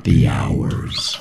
Happy Hours.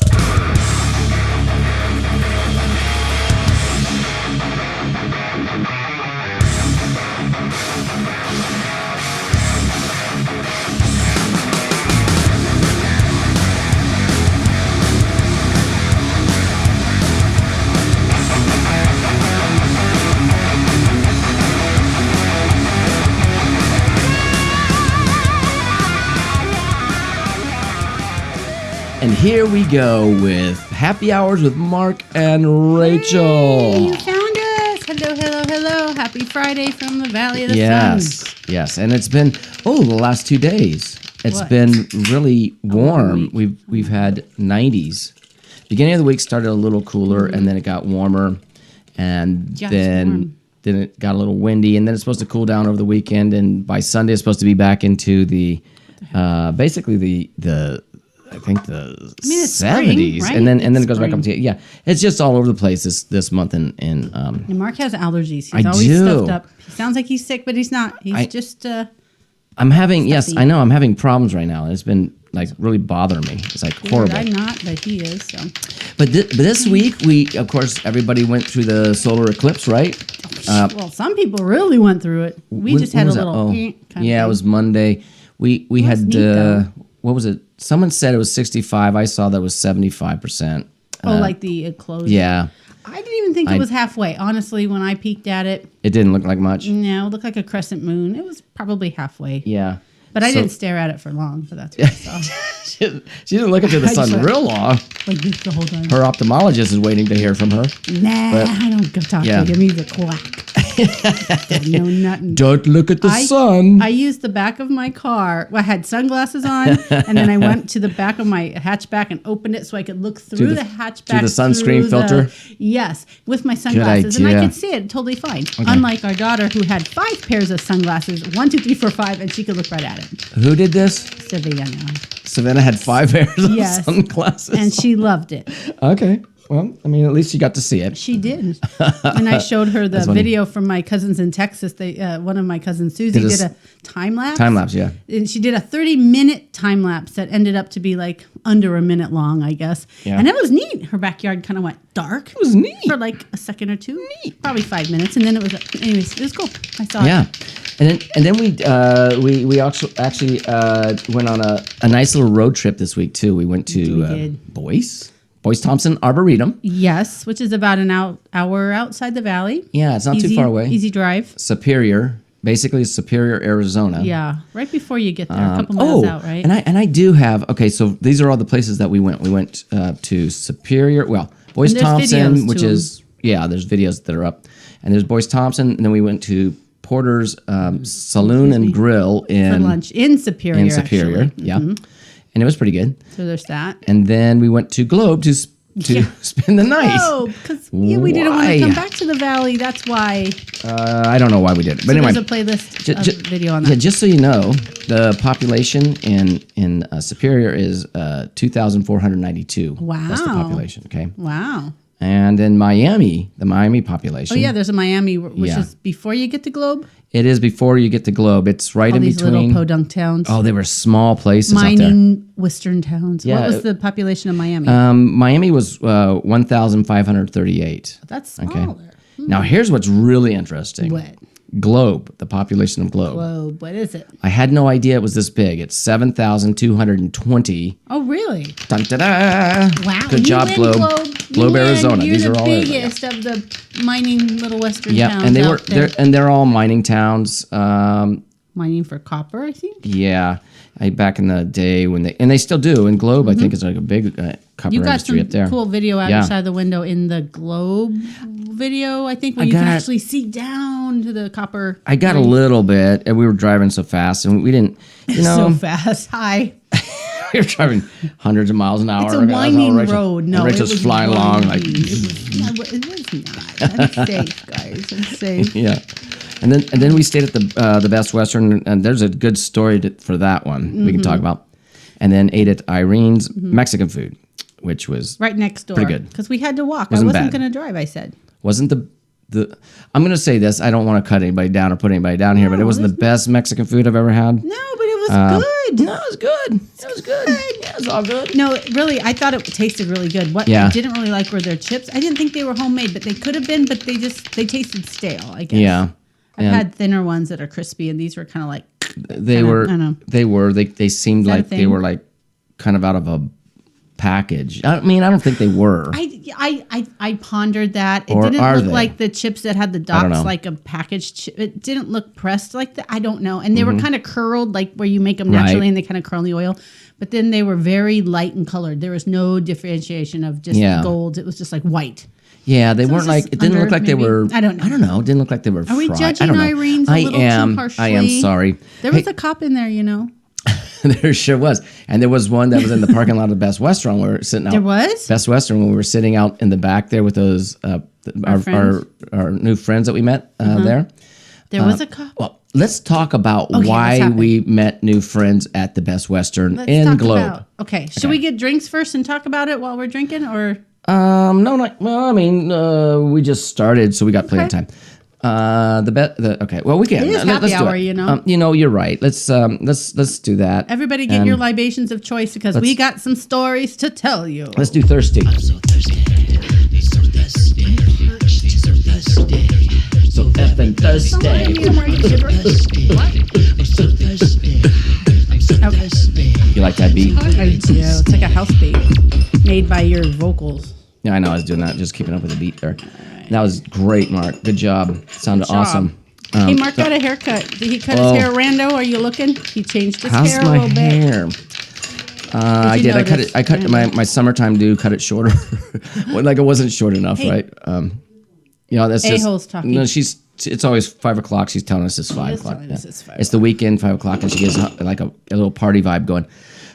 And here we go with Happy Hours with Mark and Rachel. Hey, you found us. Hello, hello, hello. Happy Friday from the Valley of the Sun. Yes. And it's been, the last 2 days. It's been really warm. We've had 90s. Beginning of the week started a little cooler, and then it got warmer. And then it got a little windy, and then it's supposed to cool down over the weekend. And by Sunday, it's supposed to be back into the, basically the 70s, spring, right? and then it goes back up to It's just all over the place this month. And Mark has allergies. He's always stuffed up. He sounds like he's sick, but he's not. He's just. I'm having stuffy. I'm having problems right now. It's been like really bothering me. It's like horrible. I'm not, but he is. So. But this week everybody went through the solar eclipse, right? Well, some people really went through it. We just had a little. Kind of thing. It was Monday. We had neat, what was it? Someone said it was 65. I saw that was 75%. Like the closure. Yeah. I didn't even think it was halfway. Honestly, when I peeked at it. It didn't look like much. No, it looked like a crescent moon. It was probably halfway. Yeah. But I didn't stare at it for long, but that's what I saw. she didn't look into the sun real long. Like this the whole time. Her ophthalmologist is waiting to hear from her. I don't go talk to him. He's a quack. No, nothing. Don't look at the sun. I used the back of my car. Well, I had sunglasses on, and then I went to the back of my hatchback and opened it so I could look through the hatchback. To the sunscreen filter? Yes, with my sunglasses. And I could see it totally fine. Okay. Unlike our daughter who had 5 pairs of sunglasses, 1, 2, 3, 4, 5, and she could look right at it. Who did this? Savannah had 5 pairs of sunglasses. And she loved it. Okay. Well, I mean, at least you got to see it. She did. And I showed her the video from my cousins in Texas. One of my cousins, Susie, did a time lapse. Time lapse, yeah. And she did a 30-minute time lapse that ended up to be like under a minute long, I guess. Yeah. And it was neat. Her backyard kind of went dark. It was neat. For like a second or two. Neat. Probably 5 minutes. And then it was, anyways, it was cool. I saw it. Yeah. And then we actually went on a nice little road trip this week, too. We went to Boyce Thompson Arboretum. Yes, which is about an hour outside the valley. Yeah, it's not too far away. Easy drive. Superior, basically Superior, Arizona. Yeah, right before you get there, a couple miles out, right? And I do have, so these are all the places that we went. We went to Superior, Boyce Thompson, which is, there's videos that are up. And there's Boyce Thompson, and then we went to Porter's Saloon and Grill for lunch in Superior. Yeah. Mm-hmm. And it was pretty good. So there's that. And then we went to Globe to spend the night. Oh, because we didn't want to come back to the valley. That's why. I don't know why we did it. But anyway, there's a playlist video on that. Yeah, just so you know, the population in Superior is 2,492. Wow. That's the population, okay? Wow. And in Miami, the Miami population. Oh, yeah, there's a Miami, which is before you get to Globe. It is before you get to Globe. It's right in between. All these little podunk towns. Oh, they were small places Mining western towns. Yeah. What was the population of Miami? Miami was 1,538. That's smaller. Okay. Now, here's what's really interesting. What? Globe, the population of Globe. Globe, what is it? I had no idea it was this big. It's 7,220. Oh, really? Dun, da, da. Wow. Good job, Globe. Globe, Arizona. These are all the biggest of the mining little western towns. Yeah, and they're all mining towns. Mining for copper, I think. Yeah, back in the day when they still do. And Globe, I think, is like a big copper industry up there. You got some cool video outside the window in the Globe video, I think, where you can actually see down to the copper. I got a little bit, and we were driving so fast, and we didn't, so fast. Hi. We were driving hundreds of miles an hour. It's a winding road. No, Rachel's flying along like. It was not. I'm safe, guys. I'm safe. Yeah. And then we stayed at the Best Western, and there's a good story for that one we can talk about. And then ate at Irene's Mexican food, which was right next door. Pretty good. Because we had to walk. I wasn't going to drive, I said. Wasn't the I'm going to say this. I don't want to cut anybody down or put anybody down here, but it wasn't the best Mexican food I've ever had. No, but it was good. No, it was good. It was good. Yeah, It's all good. No, really, I thought it tasted really good. What I didn't really like were their chips. I didn't think they were homemade, but they could have been, but they tasted stale, I guess. Yeah. I've had thinner ones that are crispy, and these were kind of like... They seemed like they were like kind of out of a package. I mean, I don't think they were. I pondered that. It Or didn't are look they? like the chips that had the dots like a packaged chip. It didn't look pressed like that. I don't know. And they were kind of curled, like where you make them naturally and they kind of curl in the oil. But then they were very light and colored. There was no differentiation of just gold. It was just like white. Yeah, they weren't like. It didn't look like they were. I don't know. It didn't look like they were. Are we fried. judging Irene's a little too harshly? I am sorry. There was a cop in there, you know. There sure was, and there was one that was in the parking lot of Best Western. We were sitting out. There was Best Western when we were sitting out in the back there with those our new friends that we met there. There was a cop. Well, let's talk about why we met new friends at the Best Western in Globe. Should we get drinks first and talk about it while we're drinking, or? No, not well. I mean, we just started, so we got plenty of time. Well, we can. It is happy hour, you know. You're right. Let's do that. Everybody get your libations of choice because we got some stories to tell you. Let's do thirsty. I'm so thirsty. So thirsty. So thirsty. So effing thirsty. I'm so thirsty. I'm so thirsty. You like that beat? I do. It's like a house beat made by your vocals. Yeah, I know. I was doing that, just keeping up with the beat there. That was great, Mark. Good job. Sounded awesome. Hey, Mark got a haircut. Did he cut his hair rando? Are you looking? He changed his hair a little hair? I did. I cut my summertime do. Cut it shorter. Like it wasn't short enough, right? That's just. A-hole's talking. No, it's always 5 o'clock. She's telling us it's 5 o'clock. It's the weekend, 5 o'clock, and she gets like a little party vibe going.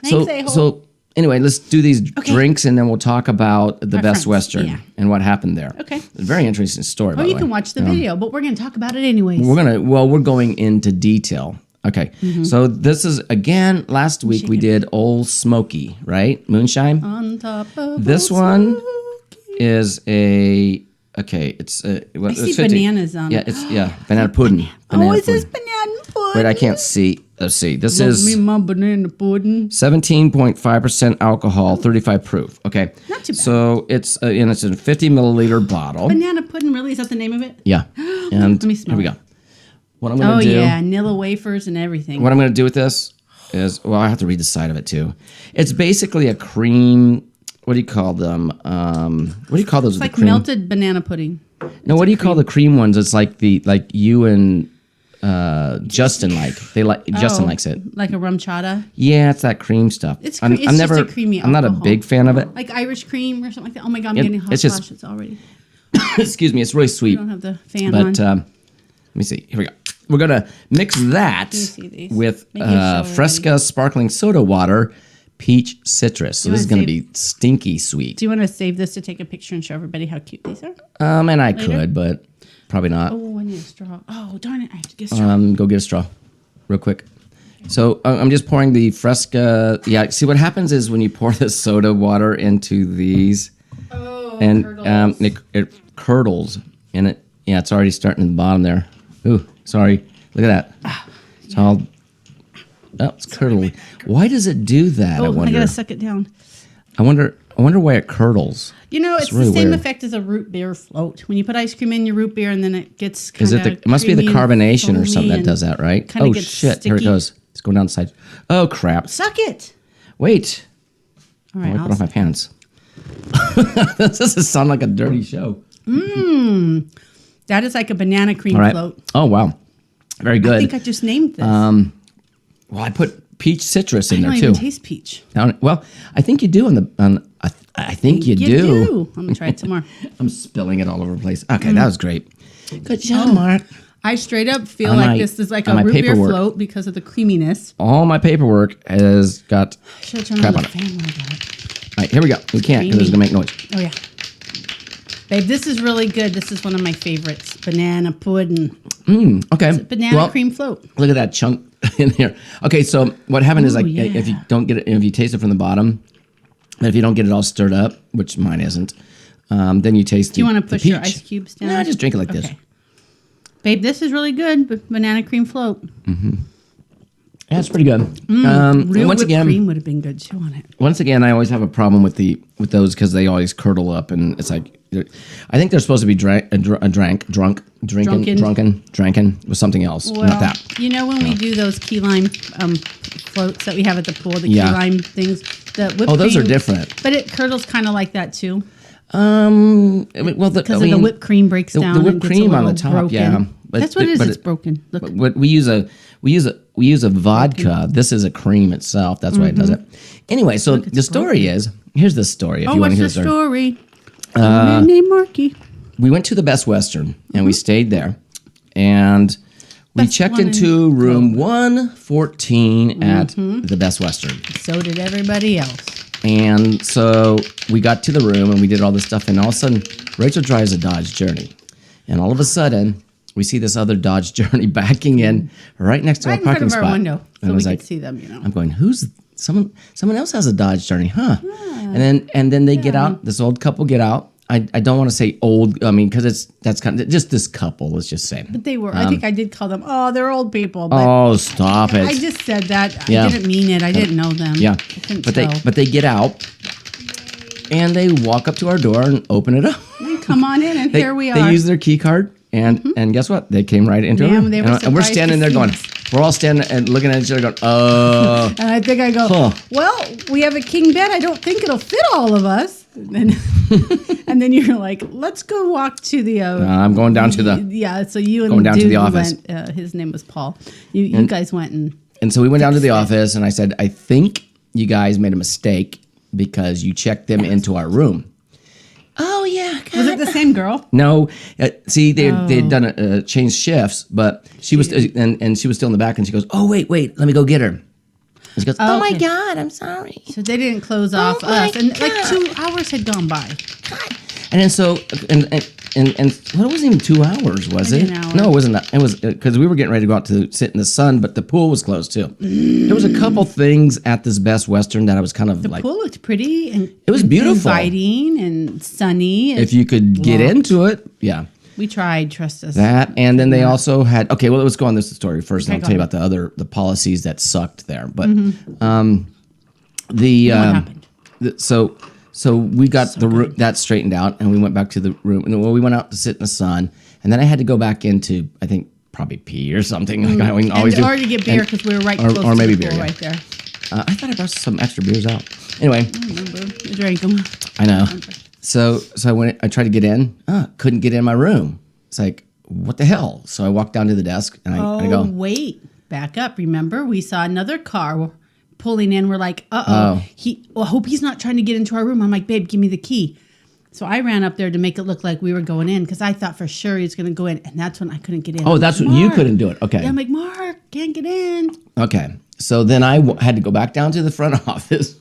Thanks, A-hole. So anyway, let's do these drinks, and then we'll talk about the Best Western and what happened there. Okay. It's a very interesting story. By the you way. can watch the video, but we're going to talk about it anyways. We're going into detail. Okay. So this is again. Last week we did Old Smoky, right? Moonshine. On top of This Old one Smoky. is a. Okay, it's I see bananas on it. Banana pudding. It says banana pudding. Wait, I can't see. Let's see. This Love is me my banana pudding. 17.5% alcohol, 35 proof. Okay, Not too bad. So it's a 50 milliliter bottle. Banana pudding, really? Is that the name of it? Yeah, and Let me smell here we it. go. What I'm gonna do? Nilla wafers and everything. What I'm gonna do with this is, I have to read the side of it too. It's basically a cream. What do you call them? What do you call those? It's like cream? melted banana pudding. No, what do you call the cream ones? It's like you and Justin like. Justin likes it. Like a rum chata. Yeah, it's that cream stuff. It's just a creamy I'm not a alcohol. big fan of it. Like Irish cream or something like that. Oh my God, I'm getting hot it's just- flashes already. Excuse me, it's really We sweet. don't have the fan But on. let me see. Here we go. We're gonna mix that see these. with Make it show Fresca sparkling soda water, peach citrus. So this is wanna gonna be stinky sweet. Do you want to save this to take a picture and show everybody how cute these are? And I could, but probably not. Oh, I need a straw. Oh, darn it. I have to get a straw. Go get a straw, real quick. So I'm just pouring the Fresca. Yeah, see what happens is when you pour the soda water into these, and it curdles, and it's already starting at the bottom there. Ooh, sorry. Look at that. It's all. Oh, it's curdling. Why does it do that? I I wonder. gotta suck it down. I wonder why it curdles. It's really the same weird. effect as a root beer float. When you put ice cream in your root beer and then it gets Is kind of it must be the carbonation or something that does that, right? kinda Oh gets shit! Here it sticky. goes. It's going down the side. Oh crap! Suck it. Wait. All right, I put off my pants. This doesn't sound like a dirty show. that is like a banana cream All right. float. Oh wow, very good. I think I just named this. Well, I put peach citrus in I there don't too. even taste peach. Well, I think you do I think you do. I'm gonna try it some more. I'm spilling it all over the place. Okay, that was great. Good job, Mark. I straight up feel On like my- this is like on a my root beer paperwork. float because of the creaminess. All my paperwork has got Should have turned crap on on the it. fan like that. All right, here we go. We can't because it's gonna make noise. Oh yeah. Babe, this is really good. This is one of my favorites. Banana pudding. Okay. Banana cream float. Look at that chunk in here. Okay, so what happened is Ooh, if you yeah. don't get it, if you taste it from the bottom, and if you don't get it all stirred up, which mine isn't, then you taste. Do you want to push your ice cubes down? No, just drink it like this. Babe, this is really good. Banana cream float. That's pretty good. Real Once whipped again, cream would have been good too on it. once again, I always have a problem with those because they always curdle up, and it's like I think they're supposed to be drinking with something else, Well, not that. you know when we do those key lime floats that we have at the pool, the Yeah. key lime things, the whipped Oh, those are cream- different. But it curdles kind of like that too, Well, because the whipped cream breaks down. The whipped and gets a cream on the little top, broken. yeah. But- That's what it is. but It's broken. Look, But we use a vodka. This is a cream itself. That's why it does it. Anyway, so the story is here's the story. If oh, you want what's to hear the the story. story? A man named Marky. We went to the Best Western and we stayed there, and we Best checked one in into room 114 at the Best Western. So did everybody else. And so we got to the room and we did all this stuff, and all of a sudden Rachel drives a Dodge Journey, and all of a sudden we see this other Dodge Journey backing in right next to Right our in front parking of spot. our window, And I so we was could like, see them. You know. I'm going, who's someone else has a Dodge Journey, huh? And then they get out, this old couple get out. I don't want to say old, I mean, because that's kind of just this couple, let's just say. But they were. I think I did call them. Oh, they're old people. But Oh, stop it. I just said that. Yeah. I didn't mean it. I didn't know them. Yeah. I couldn't But tell. they get out and they walk up to our door and open it up. Come on in, and here we are. They use their key card, and guess what? They came right into Yeah, it. they were And we're surprised standing to there see going, us. we're all standing and looking at each other going, And I think I go, Huh. well, we have a king bed. I don't think it'll fit all of us. And then, and then you're like, let's go walk to the. I'm going down to the. Yeah, so you and Going the down to dude the office. went. His name was Paul. You guys went and. And so we went down to the Fixed it. office, and I said, I think you guys made a mistake because you checked them into our room. Oh, yeah. Was it the same girl? No, see, they'd done changed shifts, but she was, and she was still in the back, and she goes, "Oh, wait, let me go get her." And she goes, "Oh my Okay. God, I'm sorry." So they didn't close off my us, and like God. 2 hours had gone by. And then so, and well, it wasn't even 2 hours, was Maybe it? an hour. No, it wasn't that. It was because we were getting ready to go out to sit in the sun, but the pool was closed too. There was a couple things at this Best Western that I was kind of The like, pool looked pretty and It was beautiful. inviting and sunny. if you could get Locked. into it, yeah. We tried, trust us. That, and then they also had, okay, well, let's go on this story first, and Okay, I'll tell you go about the policies that sucked there. But what happened? So we got that straightened out, and we went back to the room. And, well, we went out to sit in the sun, and then I had to go back into, I think, probably pee or something. Like I always do. Or to get beer because we were right or- close or to maybe the beer, pool yeah. right there. I thought I brought some extra beers out. Anyway, I remember. We drank them. I know. So I tried to get in. Couldn't get in my room. It's like, what the hell? So I walked down to the desk, and I Oh, go, wait. Back up. Remember, we saw another car pulling in. We're like, uh-oh. I hope he's not trying to get into our room. I'm like, babe, give me the key. So I ran up there to make it look like we were going in because I thought for sure he was going to go in. And that's when I couldn't get in. oh, I'm that's like, when you "Mark." couldn't do it. Okay. Yeah, I'm like, Mark, can't get in. Okay. So then I had to go back down to the front office,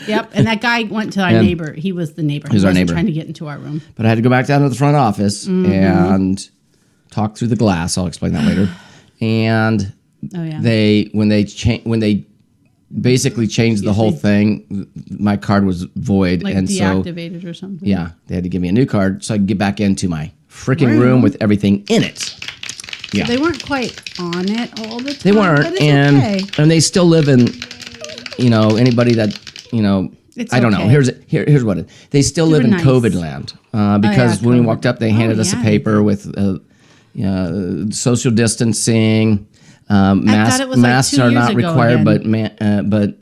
Yep. And that guy went to our And- neighbor. He was the neighbor. He was our wasn't neighbor. trying to get into our room. but I had to go back down to the front office and talk through the glass. I'll explain that later. And Oh, yeah. when they basically changed the whole thing, my card was void, Like and so deactivated or something. yeah, they had to give me a new card so I could get back into my freaking room with everything in it. Yeah. They weren't quite on it all the time. They weren't, but it's and okay. they still live in, anybody that It's I don't know. okay. Here's what they still They live were in nice. COVID land because when we COVID. walked up, they handed us a yeah, they paper with social distancing. Masks it was like masks 2 are years not ago required, again. but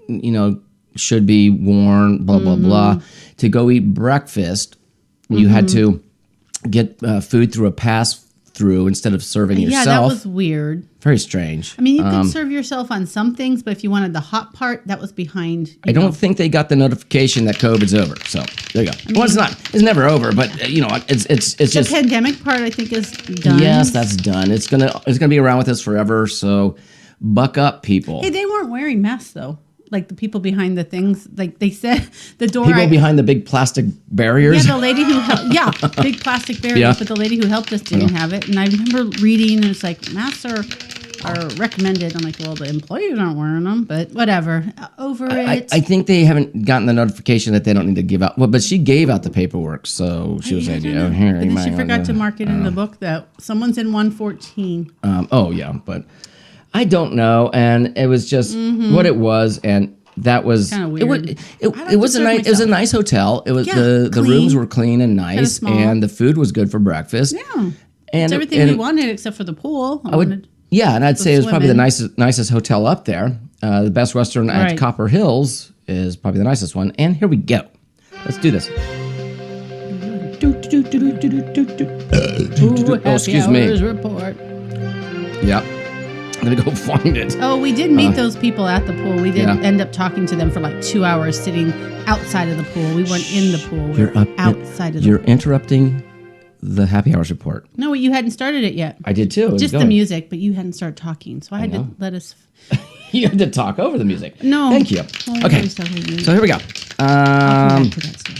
should be worn. Blah blah Mm-hmm. blah. To go eat breakfast, you had to get food through a pass through instead of serving Yeah, yourself. that was weird. Very strange. I mean, you could serve yourself on some things, but if you wanted the hot part, that was behind. I don't think they got the notification that COVID's over. So there you go. Well, it's not. It's never over, but it's The just. pandemic part, I think, is done. Yes, that's done. It's gonna be around with us forever. So buck up, people. Hey, they weren't wearing masks though. Like the people behind the things, like they said, the door. People behind the big plastic barriers. Yeah, the lady who helped. Yeah, big plastic barriers. Yeah. But the lady who helped us didn't have it. And I remember reading, and it's like masks are recommended. I'm like, well, the employees aren't wearing them, but whatever. Over it. I think they haven't gotten the notification that they don't need to give out. Well, but she gave out the paperwork, so she was I like, don't "Yeah, know. here." But you then might she wanna- forgot to mark it in the book that someone's in 114. Oh yeah, but I don't know, and it was just what it was, and that was Kinda It, weird. it was a nice. It was a nice hotel. It was Yeah, the clean. rooms were clean and nice, small. and the food was good for breakfast. Yeah. And It's everything we wanted except for the pool. I would, yeah, and I'd say it was probably the swimming. nicest hotel up there. The best restaurant at Right. Copper Hills is probably the nicest one. And here we go. Let's do this. Oh, excuse me. Report. Yep. I'm gonna go find it. Oh, we did meet those people at the pool. We did Yeah. end up talking to them for like 2 hours sitting outside of the pool. We weren't in the pool. We You're were up. outside of the You're pool. interrupting the happy hours report. No, you hadn't started it yet. I did too. It was Just the going. music, but you hadn't started talking. So I had to know. let us. You had to talk over the music. No. Thank you. Oh, Okay. we started the music. So here we go. I'll come back to that story.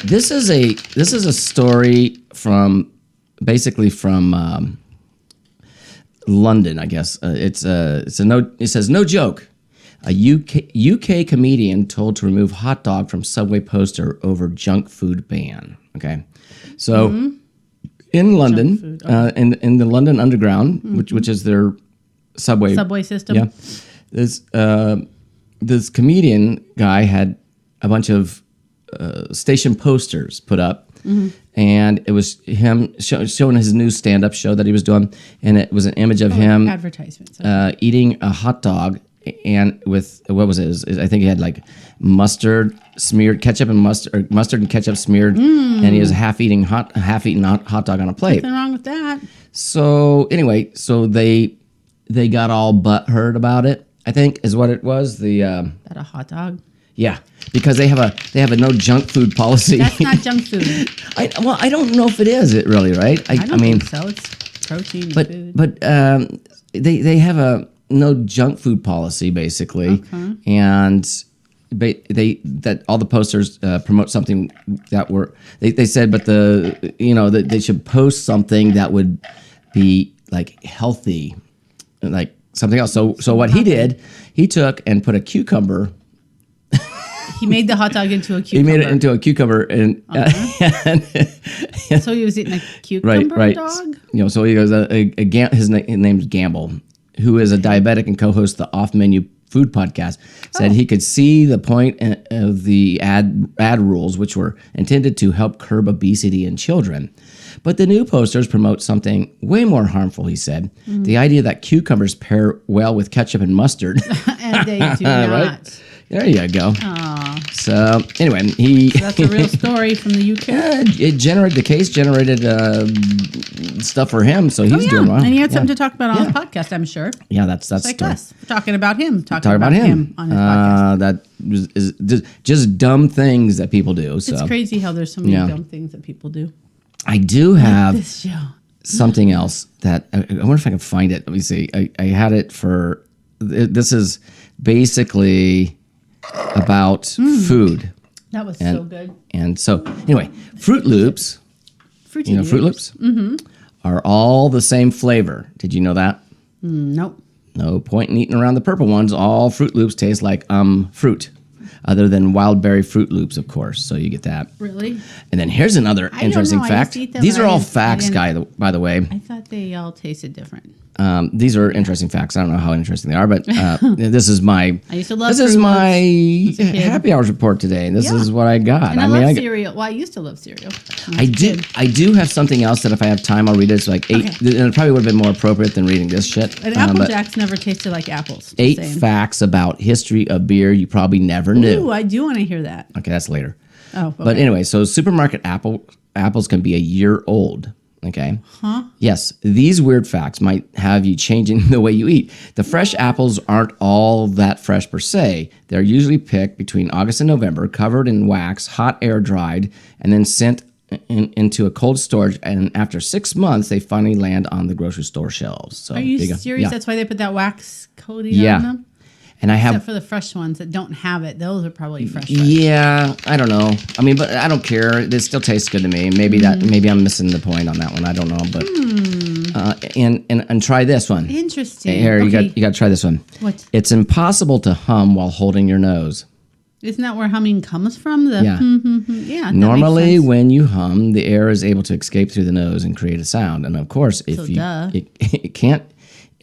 This is a story from basically from London, I guess. It says no joke. A UK comedian told to remove hot dog from Subway poster over junk food ban. Okay, so in London, in the London Underground, which is their subway System. yeah, this comedian guy had a bunch of station posters put up, and it was him showing his new stand-up show that he was doing, and it was an image of him Advertisements. eating a hot dog, and with what was it? I think he had like mustard smeared, ketchup and mustard and ketchup smeared, and he was half-eaten hot dog on a plate. Nothing wrong with that. So anyway, so they got all butthurt about it, I think is what it was. That a hot dog. Yeah, because they have a no junk food policy. That's not junk food. I don't know if it is. It really, right? I don't think so. It's protein but food. but they have a no junk food policy basically, and that all the posters promote something that were they said, but that they should post something that would be like healthy, like something else. So what he did, he took and put a cucumber. He made the hot dog into a cucumber. He made it into a cucumber, and So he was eating a cucumber right. dog? So he goes, his name's Gamble, who is a diabetic and co-hosts the Off Menu Food Podcast, said he could see the point of the ad rules, which were intended to help curb obesity in children. But the new posters promote something way more harmful, he said. The idea that cucumbers pair well with ketchup and mustard. And they do not. Right? There you go. So anyway, That's a real story from the UK. the case generated stuff for him, so he's doing well. And he had something to talk about on his podcast, I'm sure. Yeah, that's Like us. We're talking about him. Talking about him on his podcast. That is just dumb things that people do. So It's crazy how there's so many Yeah. dumb things that people do. I do have This show. something else that I wonder if I can find it. Let me see. I had it for. This is basically about food. That was so good. And so anyway, Fruit Loops. Fruity Fruit Loops are all the same flavor. Did you know that? Nope. No point in eating around the purple ones. All Fruit Loops taste like fruit, other than wild berry Fruit Loops, of course. So you get that. Really? And then here's another don't interesting know. I fact. just eat them, These but are I all didn't- facts, I by the way. I thought they all tasted different. These are interesting facts. I don't know how interesting they are, but this is my. I used to love This is Fruit my Loops as a kid. happy hours report today, and this Yeah. is what I got. And I mean, love cereal. Well, I used to love cereal. I do have something else that if I have time, I'll read it. It's like 8, and it probably would have been more appropriate than reading this shit. And Apple but Jacks never tasted like apples. Just 8 saying. facts about history of beer you probably never knew. Ooh, I do want to hear that. Okay, that's later. Oh, okay. But anyway, so supermarket apples can be a year old. Okay. Huh? Yes, these weird facts might have you changing the way you eat. The fresh apples aren't all that fresh per se. They're usually picked between August and November, covered in wax, hot air dried, and then sent into a cold storage. And after 6 months, they finally land on the grocery store shelves. So Are you there go. serious? Yeah. That's why they put that wax coating Yeah. on them? And I have Except for the fresh ones that don't have it. Those are probably fresh. Yeah, I don't know. I mean, but I don't care. It still tastes good to me. Maybe maybe I'm missing the point on that one. I don't know, but and try this one. Interesting. Here, Okay. you got to try this one. What? It's impossible to hum while holding your nose. Isn't that where humming comes from? The Yeah. Yeah. that Normally, makes sense. when you hum, the air is able to escape through the nose and create a sound. And of course, if So you duh. it can't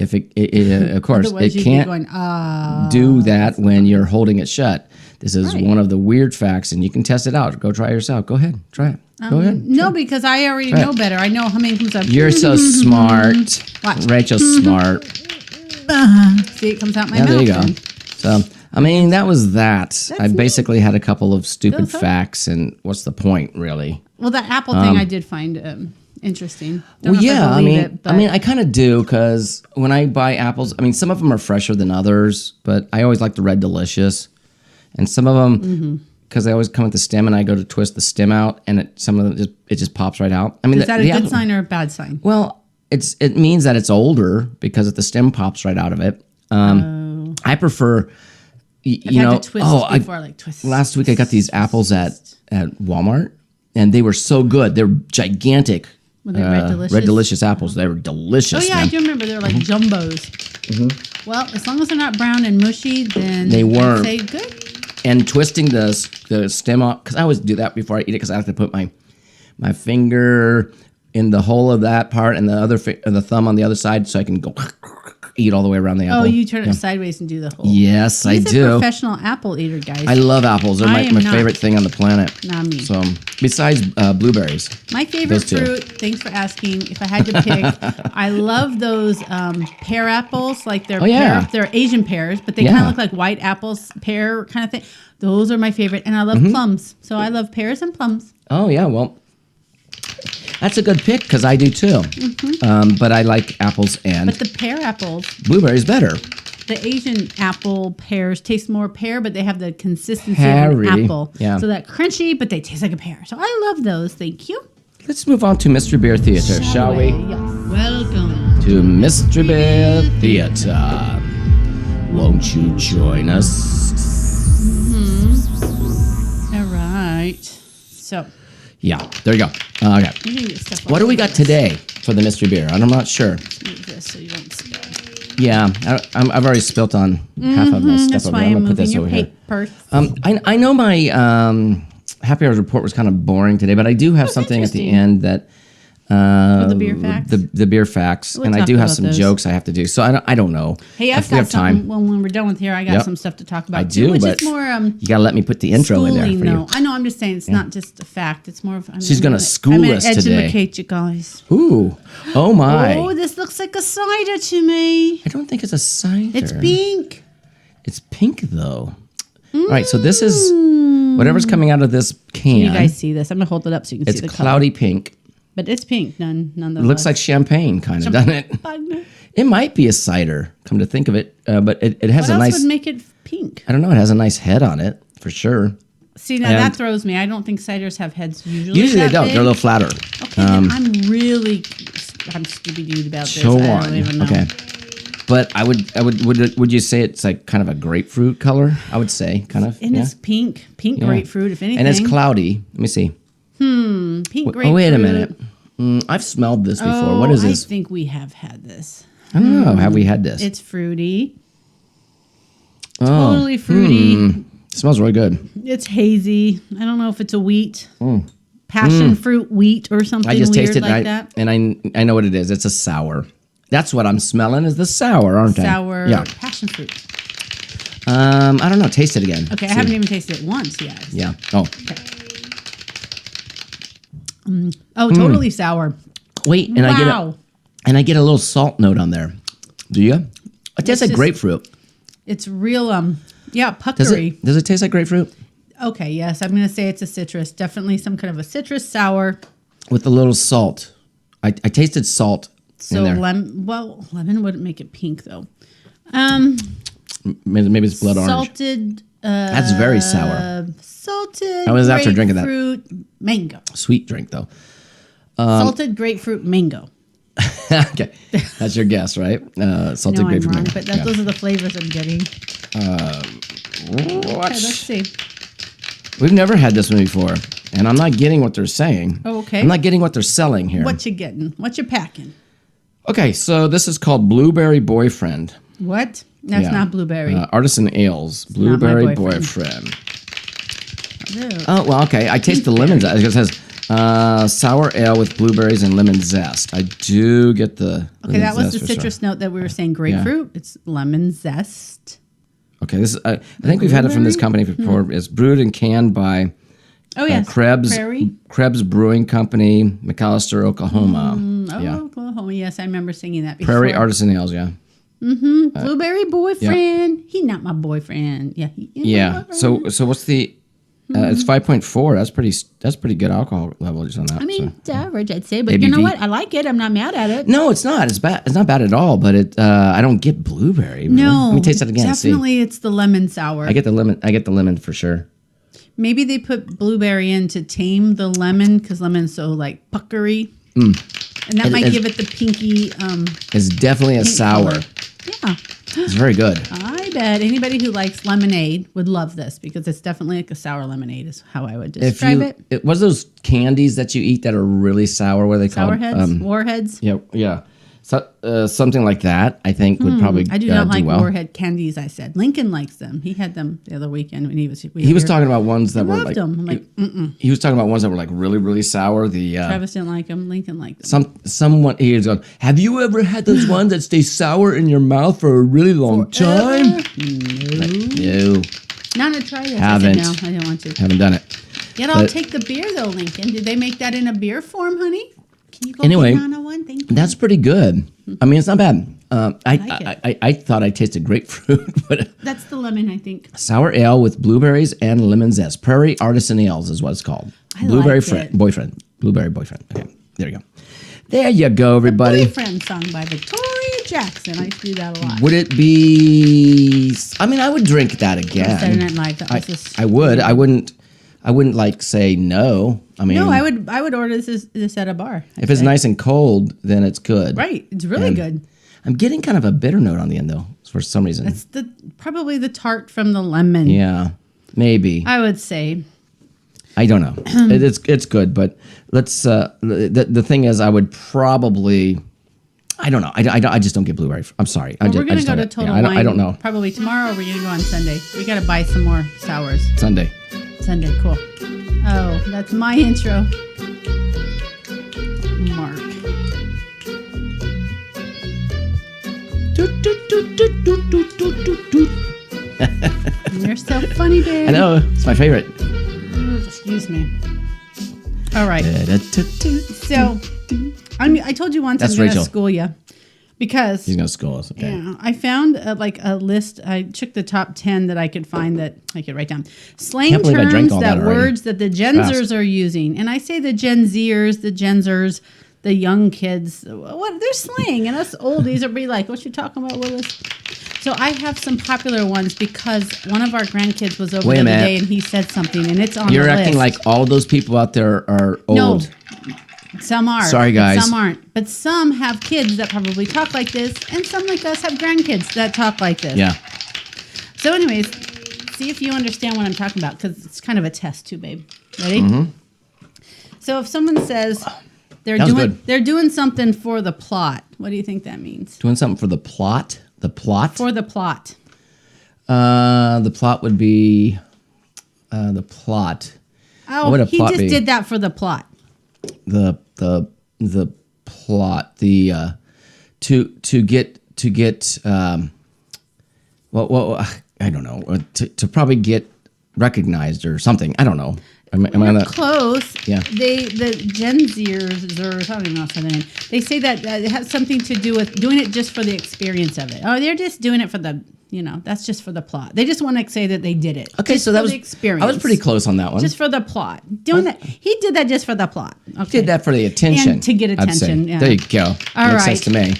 If of course, Otherwise, it you'd can't be going, do that when you're holding it shut. This is Right. one of the weird facts, and you can test it out. Go try it yourself. Go ahead, try it. Go ahead. No, because I already know better. I know humming comes up. You're so smart. Watch. Rachel's smart. See, it comes out my Yeah, mouth. there you go. then. So, I mean, that was that. I neat. basically had a couple of stupid Those are- facts, and what's the point, really? Well, that apple thing I did find interesting. Don't Well, know if yeah, I believe mean, it, but I kind of do because when I buy apples, I mean, some of them are fresher than others, but I always like the Red Delicious, and some of them because they always come with the stem, and I go to twist the stem out, and some of them just pops right out. I mean, is that a the good apple- sign or a bad sign? Well, it means that it's older because the stem pops right out of it. I prefer, you I've had know, to twist before, like twist. last week I got these apples at Walmart, and they were so good. They're gigantic. Were they Red Delicious? Red Delicious apples. They were delicious. Oh yeah, I man. do remember they're like jumbos. Well, as long as they're not brown and mushy, then They I'd weren't. say good. And twisting the stem off, because I always do that before I eat it, because I have to put my finger in the hole of that part and the other the thumb on the other side, so I can go eat all the way around the apple. Oh, you turn it sideways and do the whole. Yes, I He's a do. professional apple eater, guys. I love apples. They're I my am not. favorite thing on the planet. Not me. So besides blueberries. My favorite Those two. fruit, thanks for asking. If I had to pick, I love those pear apples. Like they're Oh, yeah. they're Asian pears, but they Yeah. kind of look like white apples, pear kind of thing. Those are my favorite. And I love Mm-hmm. plums. So I love pears and plums. Oh yeah, well, that's a good pick because I do too. But I like apples and But the pear apples, blueberries better. the Asian apple pears taste more pear, but they have the consistency of Hairy, an apple. yeah. So that crunchy, but they taste like a pear. So I love those. Thank you. Let's move on to Mystery Beer Theater, shall we? Yes. Welcome. To Mystery Beer Theater. Won't you join us? All right. So Yeah, there you go. Okay. you can get stuff. What do we got today for the mystery beer? I'm not sure. Move this so you don't spill. Yeah, I've already spilt on half of my stuff That's over why here. I'm I'm gonna put moving this your over here. paper. I know my happy hours report was kind of boring today, but I do have something at the interesting. end that the beer facts? the beer facts, We'll and I talk do have about some those. jokes I have to do. So I don't know. Hey, if I've we got have time. something. When we're done with here, I got Yep. some stuff to talk about I too, do, which but is more you gotta let me put the intro in there schooling. for No, you. I know. I'm just saying it's not just a fact. It's more of She's gonna school I'm gonna us today. educate you guys. Ooh, oh my! Oh, this looks like a cider to me. I don't think it's a cider. It's pink. It's pink though. All right, so this is whatever's coming out of this can. You guys see this? I'm gonna hold it up so you can It's see the cloudy color. pink. But it's pink, nonetheless. It looks like champagne, kind of, doesn't it? It might be a cider, come to think of it, but it has What a else nice. would make it pink? I don't know. It has a nice head on it for sure. See, now And- that throws me. I don't think ciders have heads usually. Usually they that don't. big. They're a little flatter. Okay, then I'm Scooby-Dooed about this. Go I don't on. even know. Okay. But would you say it's like kind of a grapefruit color? I would say kind of. And yeah. it's pink Yeah. grapefruit, if anything. And it's cloudy. Let me see. Pink grapefruit. Oh, wait a minute. I've smelled this before. What is this? I think we have had this. I don't know. Have we had this? It's fruity. Oh, Totally fruity. It smells really good. It's hazy. I don't know if it's a wheat. Passion fruit wheat or something I just weird tasted like it, that. and I know what it is. It's a sour. That's what I'm smelling is the sour, aren't I? Sour Yeah. passion fruit. I don't know. Taste it again. Okay, I See. haven't even tasted it once yet. Yeah. Oh, Oh, totally sour. wait, and Wow. I get a little salt note on there. Do you? It tastes like just- grapefruit. It's real, Does puckery. it? Does it taste like grapefruit? Okay, yes, I'm going to say it's a citrus. Definitely some kind of a citrus sour. With a little salt. I tasted salt So in there. lemon wouldn't make it pink though. Maybe it's blood orange. Salted. That's very sour. Salted. I was after drinking that. Grapefruit mango. Sweet drink though. Salted grapefruit mango. Okay, that's your guess, right? Salted No, I'm grapefruit. wrong, mango. but those are the flavors I'm getting. Okay, What? let's see. We've never had this one before, and I'm not getting what they're saying. Oh, okay. I'm not getting what they're selling here. What you getting? What you packing? Okay, so this is called Blueberry Boyfriend. What? That's Yeah. not blueberry. Artisan Ales, not my Blueberry boyfriend. Boyfriend. Ew. Oh, well, okay. I taste the lemons. It says Sour ale with blueberries and lemon zest. I do get the Okay, that was zest the for citrus sure. note that we were saying grapefruit. It's lemon zest. Okay, this is, I think we've had it from this company before. It's brewed and canned by Oh, yes. Krebs Prairie. Krebs Brewing Company, McAllister, Oklahoma. Oh, Oklahoma. Yes, I remember singing that before. Prairie Artisan Ales, yeah. Blueberry boyfriend. He not my boyfriend. Yeah. He ain't my Yeah. boyfriend. So what's the it's 5.4. That's pretty good alcohol levels on that. I mean, so. it's average, I'd say. But you know ABV. what? I like it. I'm not mad at it. No, it's not. It's bad. It's not bad at all. But it, I don't get blueberry. Really. No. Let me taste it again. and See. Definitely it's the lemon sour. I get the lemon. I get the lemon for sure. Maybe they put blueberry in to tame the lemon because lemon's so like puckery. And that might it's- give it the pinky It's definitely a pink sour. color. Yeah. It's very good. I bet anybody who likes lemonade would love this because it's definitely like a sour lemonade is how I would If describe you, it. what's those candies that you eat that are really sour? What are they called? Sour heads, warheads. Yeah. So, something like that, I think, would probably I do not like well. warhead candies. I said Lincoln likes them. He had them the other weekend when he was. He was talking about ones that I were loved like. them. I'm like, He was talking about ones that were like really, really sour. The Travis didn't like them. Lincoln liked them. someone he was going. Have you ever had those ones that stay sour in your mouth for a really long time? No, Not to try this. Haven't. I said no. I didn't want to. haven't done it. Yet I'll But- take the beer though, Lincoln. Did they make that in a beer form, honey? Can you go Anyway, banana one? Thank you. That's pretty good. I mean, it's not bad. like I thought I tasted grapefruit, but That's the lemon, I think. sour ale with blueberries and lemon zest. Prairie Artisan Ales is what it's called. I Blueberry like it. boyfriend. Blueberry boyfriend. Okay, there you go. There you go, everybody. Boyfriend song by Victoria Jackson. I used to do that a lot. Would it be? I mean, I would drink that again. Saturday Night Live. That was just, I would. I wouldn't like say no. I mean, No, I would order this at a bar. If it's nice and cold, then it's good. Right. It's really And good. I'm getting kind of a bitter note on the end though, for some reason. It's probably the tart from the lemon. Yeah, maybe. I would say. I don't know. It's good, but let's. The thing is, I would probably. I don't know. I just don't get blueberry. I'm sorry. Well, we're gonna go to Total Wine. I don't know. Probably tomorrow. Or we're gonna go on Sunday. We gotta buy some more sours. Sunday. Sunday, cool. Oh, that's my intro. Mark. You're so funny, babe. I know. It's my favorite. Excuse me. All right. So, I told you once That's I'm going to Rachel. school you because He's gonna school us. Okay. yeah, I found a list. I took the top 10 that I could find that I could write down. Slang Can't believe I drank terms all that that already. words that the Gen Zers are using. And I say the Gen Zers, the Gen Zers, the young kids. What they're slang, and us oldies are be like, "What you talking about, Willis?" So I have some popular ones because one of our grandkids was over Wait the a other minute. day and he said something, and it's on You're the acting list. like all those people out there are old. No. Some are. Sorry, but guys. Some aren't. But some have kids that probably talk like this, and some like us have grandkids that talk like this. Yeah. So, anyways, see if you understand what I'm talking about, because it's kind of a test too, babe. Ready? So, if someone says they're That was doing good. they're doing something for the plot, what do you think that means? Doing something for the plot. The plot. For the plot. The plot would be. The plot. Oh, would a he plot just be? did that for the plot. The plot. The to get. Well, I don't know. To probably get recognized or something. I don't know. Am I on that? Close. Yeah. The Gen Zers, or I don't even know how to say their name. They say that it has something to do with doing it just for the experience of it. Oh, they're just doing it for the, that's just for the plot. They just want to say that they did it. Okay, just so that for was the experience. I was pretty close on that one. Just for the plot. Doing that. He did that just for the plot. Okay. Did that for the attention. And to get I'd say. attention, yeah. There you go. All Makes right. sense to me.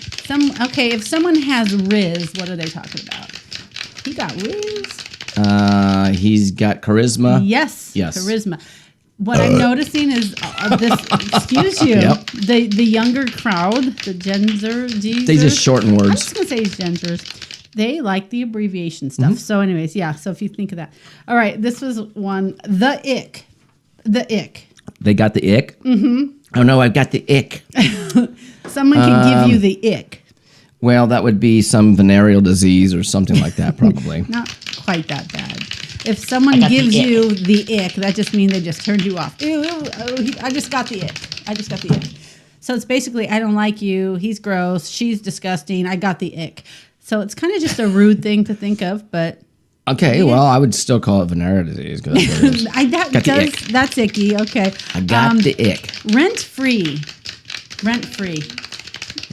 If someone has Riz, what are they talking about? He got Riz. He's got charisma. Yes. Yes. Charisma. What I'm noticing is this. Excuse you. Yep. The younger crowd, the Gen Zers. They just shorten I'm words. just gonna say Gen Zers. They like the abbreviation stuff. Mm-hmm. So, anyways, yeah. So if you think of that, all right. This was one. The ick. The ick. They got the ick. Mm-hmm. Oh no, I've got the ick. Someone can give you the ick. Well, that would be some venereal disease or something like that, probably. Not quite that bad. if someone got the gives ick. you the ick, that just means they just turned you off. Ew, I just got the ick. I just got the ick. So it's basically, I don't like you. He's gross. She's disgusting. I got the ick. So it's kind of just a rude thing to think of, but Okay, well, I would still call it venereal disease because that's what it is. Got the ick. That's icky. Okay. I got the ick. Rent free. Rent free.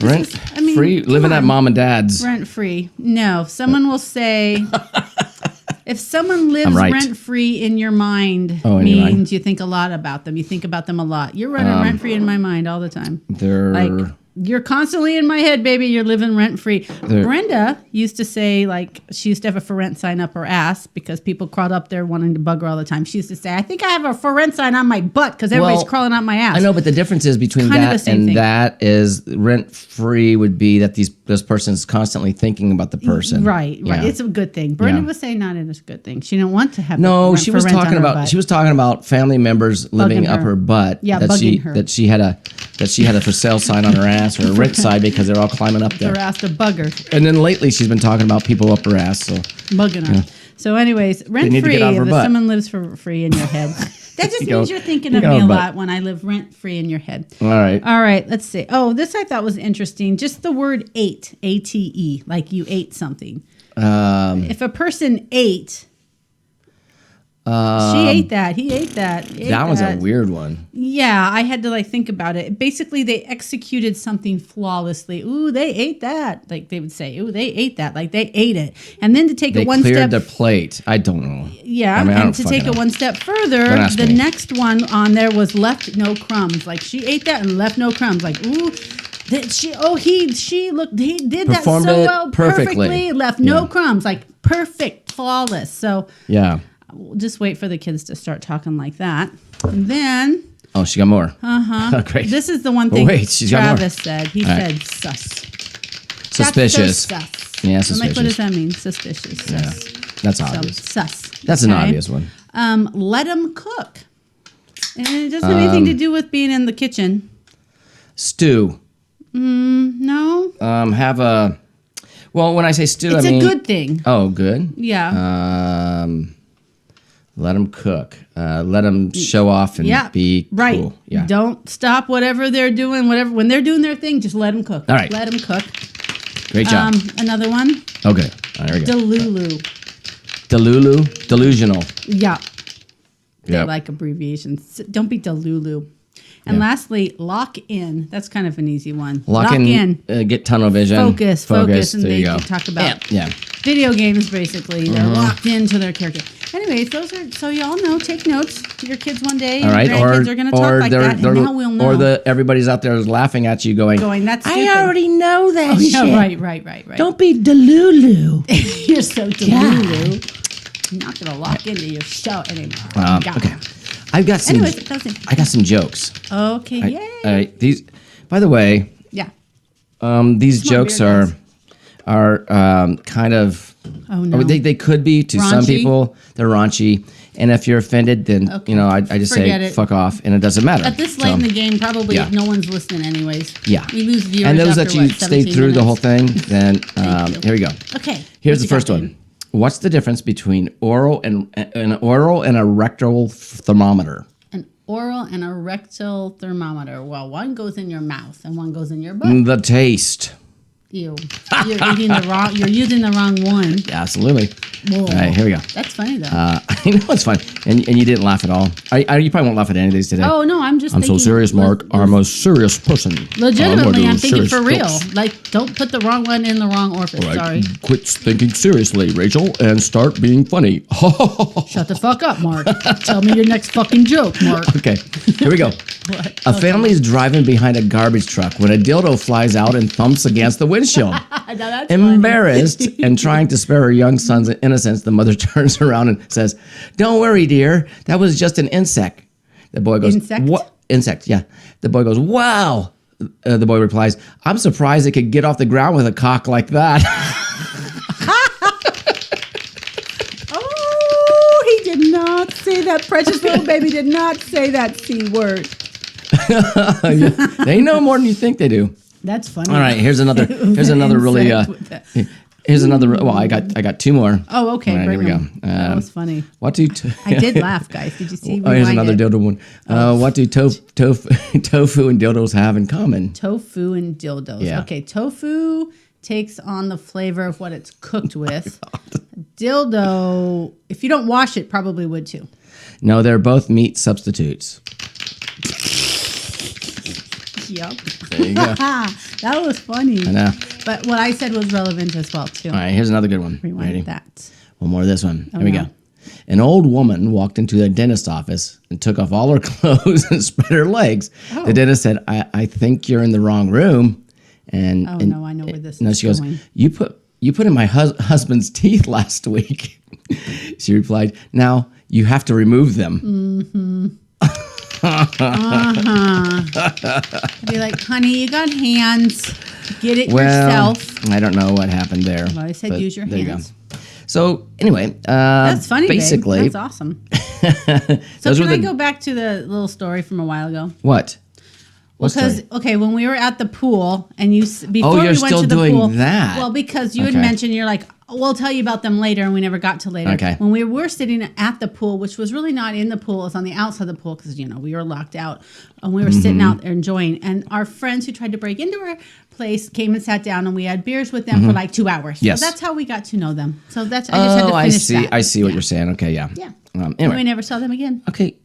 Rent I mean, free, come living at on. mom and dad's. Rent free. No, someone will say, if someone lives I'm right. rent free in your mind, Oh, in your mind. means you think a lot about them. You think about them a lot. You're running rent free in my mind all the time. They're Like, you're constantly in my head, baby. You're living rent free. Brenda used to say, like, she used to have a for rent sign up her ass because people crawled up there wanting to bug her all the time. She used to say, I think I have a for rent sign on my butt because everybody's Well, crawling up my ass. I know, but the difference is between Kind of the that same and thing. that is rent free would be that this person's constantly thinking about the person. Right. Yeah. It's a good thing. Brenda Yeah. was saying not it's a good thing. She didn't want to have No, rent she for was rent on talking her about butt. family members living up her. her butt. Yeah, that bugging her. she had a for sale sign on her ass or a rent side because they're all climbing up there. her ass to bug her, And then lately she's been talking about people up her ass. So bugging her. So, anyways, rent need to free. get out of her If butt. someone lives for free in your head, that just You go- means you're thinking you of go me a her butt. lot when I live rent free in your head. all right. All right, let's see. Oh, this I thought was interesting. Just the word ate, A-T-E, like you ate something. If a person ate, she ate that. He ate that. He ate That was a that. weird one. Yeah, I had to like think about it. Basically, they executed something flawlessly. Ooh, they ate that. Like they would say, ooh, they ate that. Like they ate it. And then to take They it one cleared step, the plate. I don't know. yeah, I mean, I and don't to fucking take it know. one step further, Don't ask the me. next one on there was left no crumbs. Like she ate that and left no crumbs. Like ooh. She looked. He did that Performed so it well, perfectly. left no Yeah. crumbs, like perfect, flawless. So Yeah. we'll just wait for the kids to start talking like that, and then Oh, she got more. Great. this is the one thing wait, she's got more. Travis said. He All right. said sus. Suspicious. That's so sus. Yeah, I'm like, what suspicious. does that mean? Suspicious. Sus. That's So, obvious. sus. That's an Okay? obvious one. Let them cook. And it doesn't have anything to do with being in the kitchen. Stew. No, Have a. Well, when I say stew, it's I mean. a good thing. Oh, good. Yeah. Let them cook. Let them show off and Yeah. be right. cool. Yeah. Don't stop whatever they're doing. Whatever when they're doing their thing, just let them cook. All right. Let them cook. Great job. Another one. Okay. All right, there we go. Delulu. Delulu. Delusional. Yeah. They Yep. like abbreviations. Don't be Delulu. And lastly, lock in. That's kind of an easy one. Lock in. Get tunnel vision. Focus. And There they you go. talk about Yeah. video games, basically. They're locked into their character. Anyways, those are so y'all know. Take notes. Your kids one day, All right. your grandkids are going to talk like that, and now we'll know. Or everybody's out there laughing at you, going, That's stupid. I already know that Oh, shit. yeah, right. Don't be delulu. You're so delulu. I'm not going to lock into your show anymore. Got Okay. it. I've got some. Anyways, it doesn't. I got some jokes. Okay, yay. These. By the way, Yeah. these Come on, jokes beer are kind of. Oh, no. They could be to some Raunchy? people. They're raunchy, and if you're offended, then Okay. I just Forget say it. fuck off, and it doesn't matter. At this late in the game, probably yeah. no one's listening anyways. Yeah. We lose viewers and those after, that you what, stayed 17 through the whole minutes? thing, then you. here we go. Okay. Here's what the you first got, one. babe? What's the difference between oral and a rectal thermometer? An oral and a rectal thermometer. Well, one goes in your mouth and one goes in your butt. The taste. Ew. You're eating the wrong. You're using the wrong one. Absolutely. Whoa. All right, here we go. That's funny though. I know it's fun, and you didn't laugh at all. You probably won't laugh at any of these today. oh no, I'm just. I'm so thinking, serious, Mark. I'm a serious person. Legitimately, I'm thinking serious for real. jokes. Like, don't put the wrong one in the wrong orifice. All right, Sorry. Quit thinking seriously, Rachel, and start being funny. Shut the fuck up, Mark. Tell me your next fucking joke, Mark. Okay, here we go. What? A family is driving behind a garbage truck when a dildo flies out and thumps against the windshield. Now that's funny. Embarrassed and trying to spare her young son's innocence, the mother turns around and says, "Don't worry, dear. That was just an insect." The boy goes, Insect? "What? Insect, yeah." The boy goes, "Wow." The boy replies, "I'm surprised it could get off the ground with a cock like that." Oh, he did not say that. Precious little baby did not say that C word. They know more than you think they do. That's funny. All right, here's another really Here's another. Well, I got two more. Oh, okay. All right, here we bring go. 'em. That was funny. What do I did laugh, guys. Did you see? Oh, here's Rewind another it. dildo one. What do tofu and dildos have in common? Tofu and dildos. Yeah. Okay, tofu takes on the flavor of what it's cooked with. Dildo, if you don't wash it, probably would too. No, they're both meat substitutes. Yep. There you go. That was funny. I know. But what I said was relevant as well too. All right, here's another good one. Rewind Ready? that. One more of this one. Here we no. go. An old woman walked into the dentist office and took off all her clothes and spread her legs. Oh. The dentist said, I think you're in the wrong room. And, Oh, and no, I know where this no, is she goes, going. you put in my husband's teeth last week. She replied, now you have to remove them. Be like, honey, you got hands. Get it Well, yourself. I don't know what happened there. Well, I said but use your there you go. hands. So anyway, That's funny, basically, babe. That's awesome. So those can were I the go back to the little story from a while ago? what? What Because story? okay, when we were at the pool and you before you're we went still to the doing pool, that. well, because you had Okay. mentioned you're like, we'll tell you about them later, and we never got to later. Okay. When we were sitting at the pool, which was really not in the pool, it was on the outside of the pool because we were locked out, and we were Mm-hmm. sitting out there enjoying. And our friends who tried to break into our place came and sat down, and we had beers with them for like 2 hours. Mm-hmm. Yes. So that's how we got to know them. So that's I just had to I finish see. that. I see what you're saying. Okay, yeah. Yeah. Anyway, We never saw them again. okay.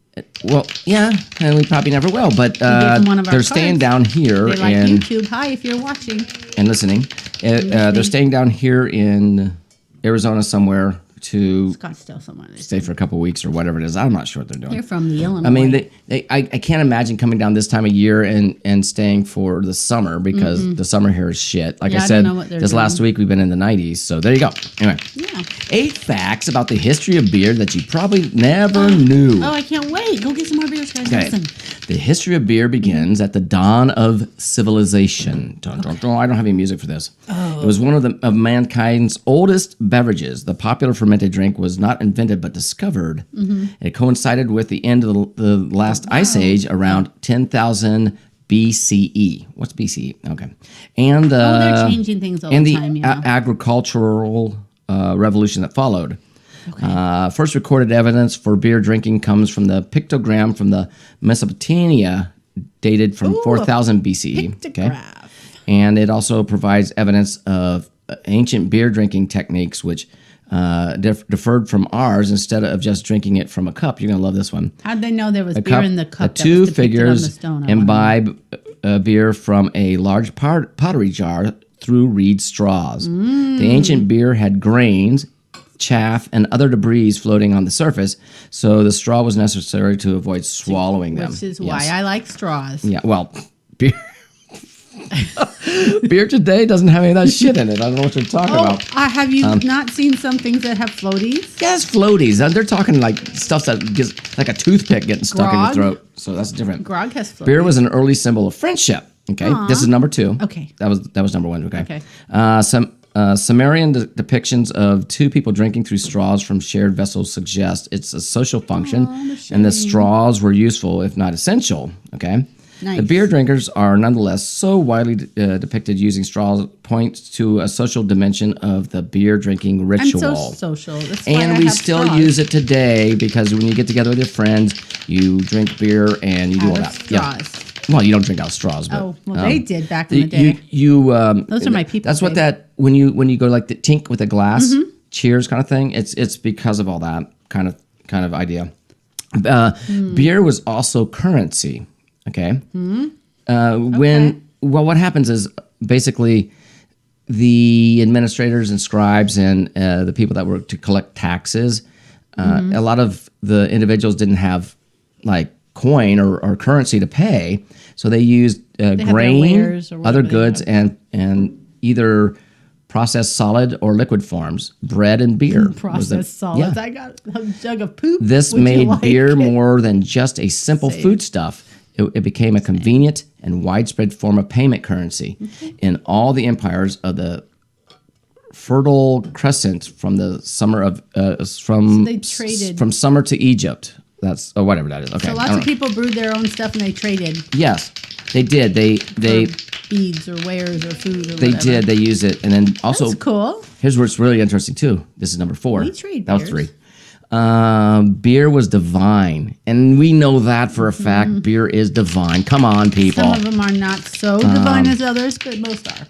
Well, yeah, and we probably never will. But them one of our they're staying cards. down here They like and YouTube. Hi, if you're watching. listening. They're staying down here in Arizona somewhere to Scottsdale, someone. stay for a couple weeks or whatever it is. I'm not sure what they're doing. They're from the Illinois. I mean, I can't imagine coming down this time of year and staying for the summer because the summer here is shit. Like Yeah, I I said, don't know what they're this last doing. week we've been in the 90s. So there you go. Anyway, Yeah. 8 facts about the history of beer that you probably never knew. Oh, I can't wait. Go get some more beers, guys. Okay. Listen. The history of beer begins at the dawn of civilization. Dun, dun, dun. I don't have any music for this. Oh. It was one of mankind's oldest beverages. The popular fermented drink was not invented but discovered. Mm-hmm. It coincided with the end of the last ice age around 10,000 BCE. What's BCE? Okay. And they're changing things all and the the time, you know. agricultural revolution that followed. First recorded evidence for beer drinking comes from the pictogram from the Mesopotamia, dated from 4000 BCE. Pictograph. And it also provides evidence of ancient beer drinking techniques, which differed from ours. Instead of just drinking it from a cup, you're gonna love this one. How'd they know there was A beer cup, in the cup? the that two was depicted on the figures stone? I wanna know. imbibe beer from a large pottery jar through reed straws. The ancient beer had grains, chaff, and other debris floating on the surface, so the straw was necessary to avoid swallowing them. Which is Yes. why I like straws. Yeah, well, beer. Beer today doesn't have any of that shit in it. I don't know what you're talking Oh, about. have you not seen some things that have floaties? Yes, floaties. They're talking like stuff that gets like a toothpick getting stuck in your Grog? throat. So that's different. Grog has floaties. Beer was an early symbol of friendship. Okay, this is number 2. Okay. that was number 1. Okay. Okay. Some Sumerian depictions of two people drinking through straws from shared vessels suggest it's a social function, and the straws were useful, if not essential. Okay. Nice. The beer drinkers are nonetheless so widely depicted using straws points to a social dimension of the beer drinking I'm ritual. so social. That's why And I we have still straws. use it today because when you get together with your friends, you drink beer and you do all Out that. of straws. Well, you don't drink out of straws, but Oh, well, they did back in the day. Those are my people, That's what babe. that when you go like the tink with a glass, Mm-hmm. cheers kind of thing. It's because of all that kind of idea. Hmm. Beer was also currency. Okay. What happens is basically the administrators and scribes and the people that were to collect taxes. Mm-hmm. A lot of the individuals didn't have like coin or currency to pay, so they used their grain, wares or other whatever they goods, and either processed solid or liquid forms, bread and beer. was the- Processed solids. yeah. I got a jug of poop. This Would you made like beer it? more than just a simple foodstuff. It became a convenient and widespread form of payment currency in all the empires of the Fertile Crescent, from the summer of they traded. from summer to Egypt. That's whatever that is. Okay, So I lots don't of know. people brewed their own stuff and they traded Yes, they did. They beads or wares or food or they whatever. did. They use it, and then also That's cool. Here's where it's really interesting too. This is number 4. We trade That was beers. 3. Beer was divine, and we know that for a fact. Beer is divine. Come on, people. Some of them are not so divine as others, but most are.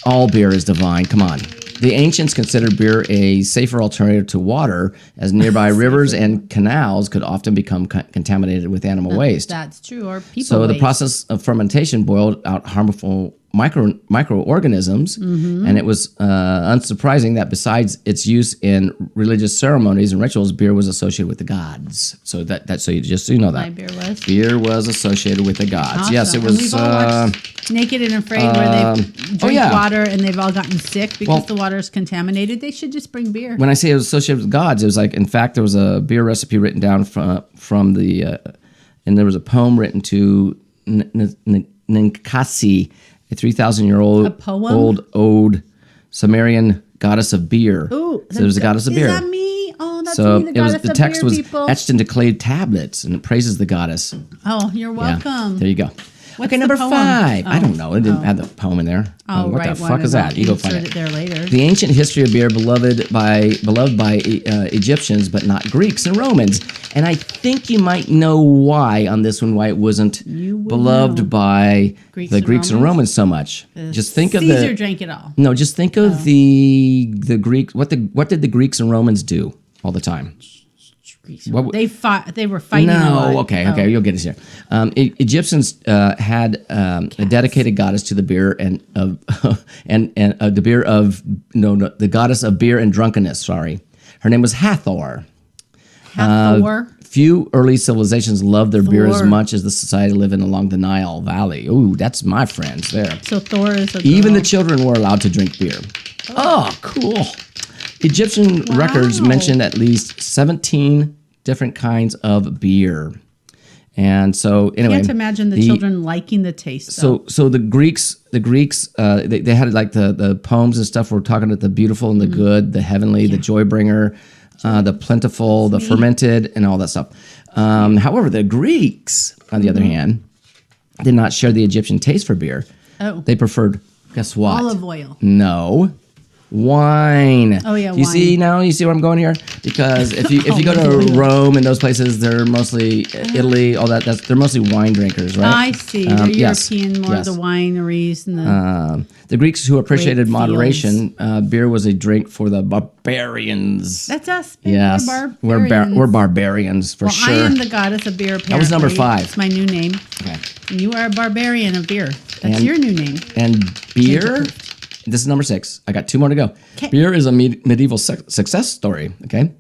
All beer is divine. Come on. The ancients considered beer a safer alternative to water, as nearby rivers and canals could often become contaminated with animal waste. That's true. Or people So the waste. process of fermentation boiled out harmful microorganisms, and it was unsurprising that besides its use in religious ceremonies and rituals, beer was associated with the gods. So so you just so you know that My beer was. beer was associated with the gods. Awesome. Yes, it And was. we've all watched Naked and Afraid, where they drink yeah. water and they've all gotten sick because Well- the water is contaminated. They should just bring beer. When I say it was associated with gods, it was like, in fact, there was a beer recipe written down from the, and there was a poem written to Ninkasi, a 3,000-year-old A poem? old ode Sumerian goddess of beer. Ooh, so there was a goddess of beer. Is that me? Oh, that's So me, the it was goddess the of text beer, was people. etched into clay tablets, and it praises the goddess. Oh, you're Yeah, welcome. there you go. What's Okay, the number poem? 5. I Oh, don't know. It didn't have the poem in there. Oh, what right. the fuck is that? You go find insert it. there later. The ancient history of beer, beloved by Egyptians, but not Greeks and Romans. And I think you might know why on this one, why it wasn't You would beloved know. by Greeks the and Greeks and Romans? Romans so much. Just think of Caesar the drank it all. no. Just think of the Greeks. What did the Greeks and Romans do all the time? What- They fought. They were fighting. a No, lot. okay, Oh. you'll get us here. Egyptians had a dedicated goddess to the beer and of and the beer of the goddess of beer and drunkenness. Sorry, her name was Hathor. Hathor. Few early civilizations loved their beer as Thor. much as the society living along the Nile Valley. Ooh, that's my friends there. So Thor is a Even the girl. children were allowed to drink beer. Oh, cool. Egyptian records Wow. mention at least 17 different kinds of beer. And so anyway, Can't imagine the children liking the taste. though. so the Greeks, they had like the poems and stuff. We're talking about the beautiful and the Mm-hmm. good, the heavenly, the joy bringer, the plentiful, the fermented, and all that stuff. However, the Greeks, on the other hand, did not share the Egyptian taste for beer. Oh. They preferred, guess what? Olive oil. No. Wine. Oh, yeah, You see wine. now? You see where I'm going here? Because if you go to Rome and those places, they're mostly Italy, all that. They're mostly wine drinkers, right? I see. They're yes, European, more yes. of the wineries and the. The Greeks who appreciated Grape moderation, beer was a drink for the barbarians. That's us. Yes, we're barbarians for Well, sure. I am the goddess of beer. Apparently. was number 5. It's my new name. Okay. And you are a barbarian of beer. That's And- your new name. And beer, this is number 6. I got 2 more to go. 'Kay. Beer is a medieval success story. Okay.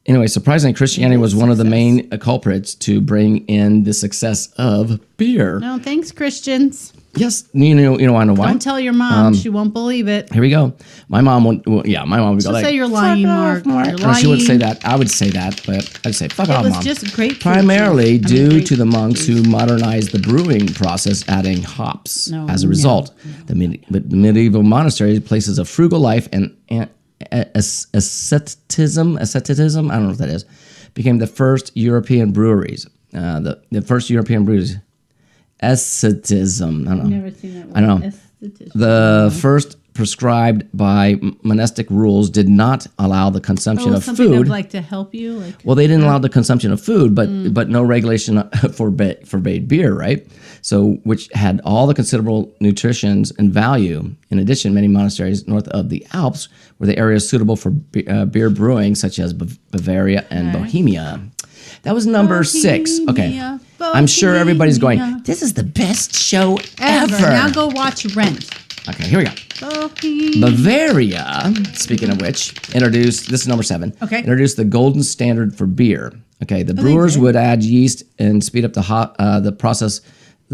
Anyway, surprisingly, Christianity was one of the main culprits to bring in the success of beer. No, thanks, Christians. Yes, you know why? Don't tell your mom; she won't believe it. Here we go. My mom would, my mom would go She'll like, say you're lying, "Fuck off, Mark. You're Or she would say lying. that. I would say that, but I'd say, fuck off, was mom. just grapefruit Primarily juice. I mean, due grape to the monks who juice. modernized the brewing process, adding hops. No, As a no, result, the medieval monastery places a frugal life and asceticism, I don't know what that is, became the first European breweries. The first European breweries. Asceticism. I don't know. Never seen that word. I know. Esthetician. The first prescribed by monastic rules did not allow the consumption of something food. of like to help you, like Well, they didn't allow the consumption of food, but no regulation forbade beer, right? So, which had all the considerable nutritions and value. In addition, many monasteries north of the Alps were the areas suitable for beer brewing, such as Bavaria and Bohemia. That was number 6. Okay. Bohemia, I'm sure everybody's going, Bohemia. this is the best show ever. ever. Now go watch Rent. Okay, here we go. Bohemia. Bavaria, speaking of which, introduced, this is number 7, Okay. introduced the golden standard for beer. Okay, the brewers did? would add yeast and speed up the process.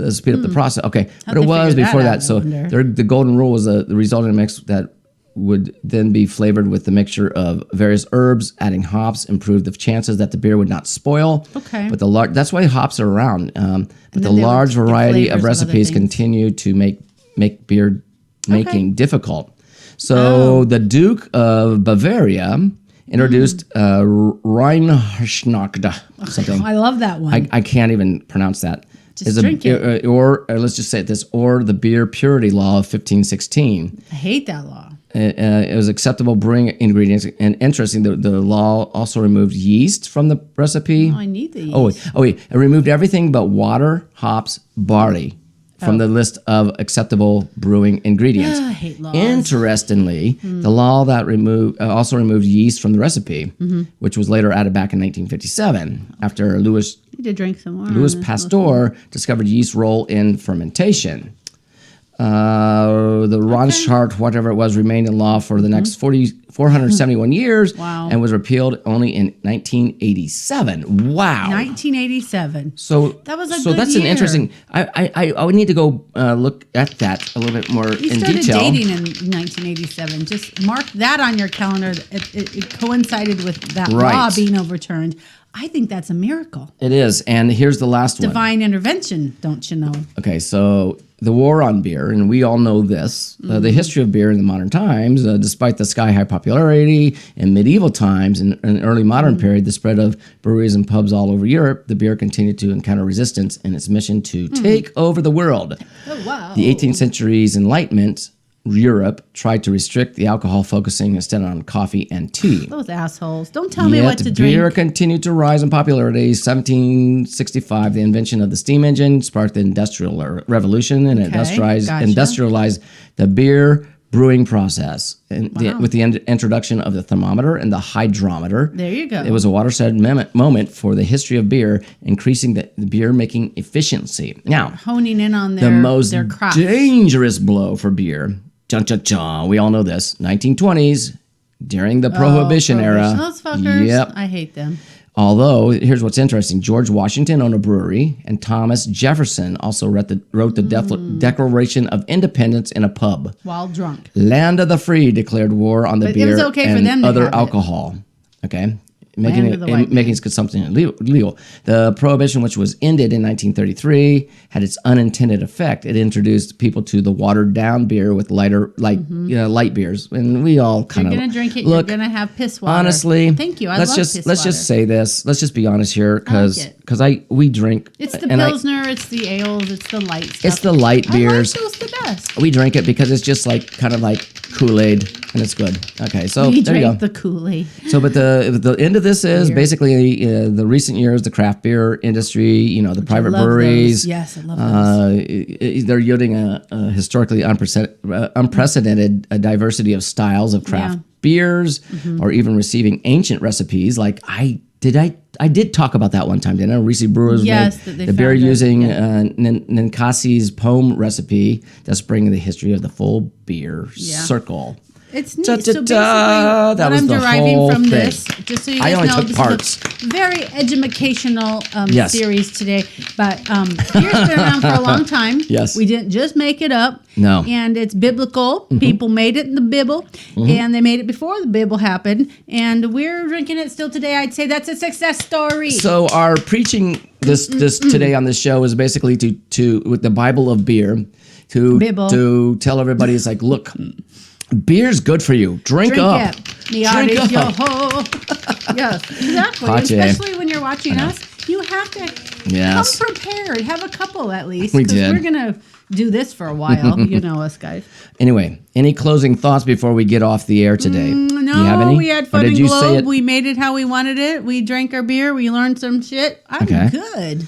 Speed up the process. Okay, but they it was figure that before out, that. I So wonder? the golden rule was the resulting mix that would then be flavored with the mixture of various herbs. Adding hops improved the chances that the beer would not spoil. Okay. But that's why hops are around. But the then they would large get the variety flavors of of other recipes things. continue to make beer making difficult. So the Duke of Bavaria introduced Reinheitsgebot, something. I love that one. I can't even pronounce that. Just drink it. Or let's just say it this, or the beer purity law of 1516. I hate that law. it was acceptable brewing ingredients. And interesting, the law also removed yeast from the recipe. Oh, I need the yeast. Wait. It removed everything but water, hops, barley from the list of acceptable brewing ingredients. I hate laws. Interestingly, the law that also removed yeast from the recipe, which was later added back in 1957 after Louis Need to drink some more. Louis Pasteur discovered yeast's role in fermentation. The Ronschart, whatever it was, remained in law for the next 471 years Wow. and was repealed only in 1987. Wow. 1987. So That was a so good that's an year. interesting. I would need to go look at that a little bit more We in started detail. dating in 1987. Just mark that on your calendar. It coincided with that Right. law being overturned. I think that's a miracle. It is, and here's the last one. Divine intervention, don't you know? Okay, so the war on beer, and we all know this. The history of beer in the modern times, despite the sky-high popularity in medieval times and early modern period, the spread of breweries and pubs all over Europe, the beer continued to encounter resistance in its mission to take over the world. Oh, wow. The 18th century's Enlightenment, Europe tried to restrict the alcohol, focusing instead on coffee and tea. Those assholes. Don't tell me what to drink. Beer continued to rise in popularity. 1765, the invention of the steam engine sparked the Industrial Revolution and gotcha. industrialized the beer brewing process. With the introduction of the thermometer and the hydrometer. There you go. It was a watershed moment for the history of beer, increasing the beer making efficiency. Now, Honing in on the most their craft. dangerous blow for beer. Dun, dun, dun, we all know this. 1920s, during the Prohibition era. Those fuckers. Yep. I hate them. Although, here's what's interesting. George Washington owned a brewery, and Thomas Jefferson also wrote the Declaration of Independence in a pub. While drunk. Land of the free declared war on the But it beer was okay for and them to other have it. alcohol. Okay? Land of the white Making its consumption illegal. The prohibition, which was ended in 1933, had its unintended effect. It introduced people to the watered down beer with light beers, and we all kind of You're gonna drink it. look. You're gonna have piss water. Honestly, Thank you. I let's love just piss let's water. just say this. Let's just be honest here, because it. we drink. It's the and pilsner. It's the ales. It's the light stuff. It's the light beers. I like those the best. We drink it because it's just like kind of like Kool-Aid, and it's good. Okay, so We there you go. drink the Kool-Aid. So, but the end of this is basically the recent years, the craft beer industry, the private love breweries. those. Yes, I love those. They're yielding a historically unprecedented diversity of styles of craft beers, or even receiving ancient recipes. Like I did talk about that one time, didn't I? Reese Brewers Yes, made that they the beer found it, using Ninkasi's poem recipe that's bringing the history of the full beer circle. It's neat. Da, da, So basically, da. what That was I'm the deriving whole from thing. this, just so you I guys only know, took this parts. is a very educational Yes. series today. But beer's been around for a long time. Yes. We didn't just make it up. No. And it's biblical. People made it in the Bible, and they made it before the Bible happened. And we're drinking it still today. I'd say that's a success story. So our preaching this today on this show is basically to with the Bible of beer Bible. to tell everybody, it's like, look, beer's good for you. Drink up. it. Drink up. Yes, exactly. Pache. Especially when you're watching us, you have to Yes. come prepared. Have a couple at least. We 'cause did. We're gonna do this for a while. You know us guys. Anyway, any closing thoughts before we get off the air today? No, Do you have any? we had Or fun did and you say globe. it? We made it how we wanted it. We drank our beer. We learned some shit. I'm Okay. good.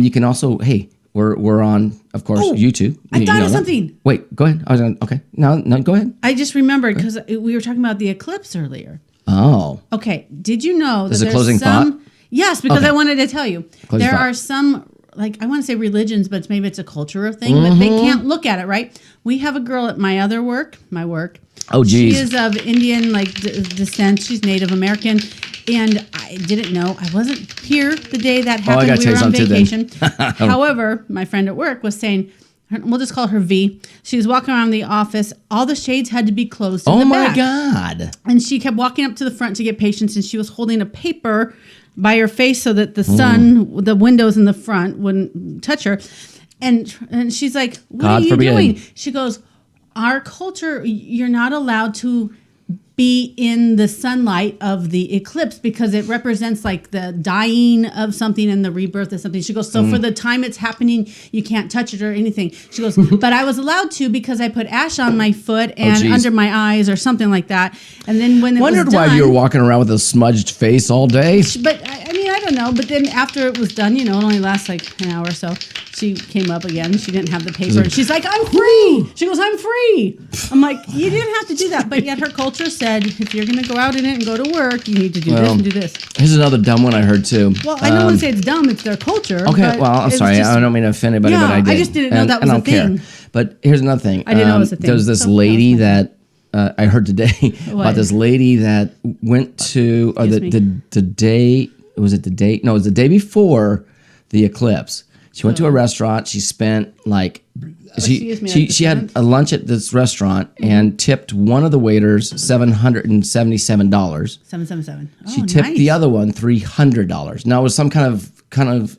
You can also, hey, we're on, of course, YouTube. I You thought know of that. something. Wait, go ahead. Okay. No, go ahead. I just remembered because we were talking about the eclipse earlier. Oh, Okay, did you know This is that a closing some? thought? Yes, because Okay. I wanted to tell you Closing there thought. are some, like I want to say religions, but maybe it's a culture thing, but they can't look at it right. We have a girl at my work. Oh, geez. She is of Indian descent. She's Native American, and I didn't know. I wasn't here the day that happened. Oh, gotta We tell were you on something too vacation. However, my friend at work was saying. We'll just call her V. She was walking around the office. All the shades had to be closed in oh the my back. God. And she kept walking up to the front to get patients, and she was holding a paper by her face so that the sun, the windows in the front, wouldn't touch her. And she's like, "What God are you forbid. doing?" She goes, "Our culture, you're not allowed to be in the sunlight of the eclipse because it represents like the dying of something and the rebirth of something. She goes, so for the time it's happening, you can't touch it or anything. She goes, but I was allowed to because I put ash on my foot and geez. under my eyes or something like that. And then when it Wondered was done, why you were walking around with a smudged face all day. but I mean, I don't know. But then after it was done, it only lasts like an hour or so. She came up again. She didn't have the paper. And she's like, I'm free. She goes, I'm free. I'm like, you didn't have to do that. But yet her culture said, if you're going to go out in it and go to work, you need to do this and do this. Here's another dumb one I heard too. Well, I don't want to say it's dumb. It's their culture. Okay, but well, I'm it's sorry. just- I don't mean to offend anybody, Yeah, but I did. I just didn't know that was I a don't care. thing. But here's another thing. I didn't know it was a thing. There's this So, lady that that I heard today about this lady that went to or the day. Was it the day? No, it was the day before the eclipse. She went to a restaurant. She spent like excuse me, she had a lunch at this restaurant and tipped one of the waiters $777. 777. Oh, She tipped nice. the other one $300. Now it was some kind of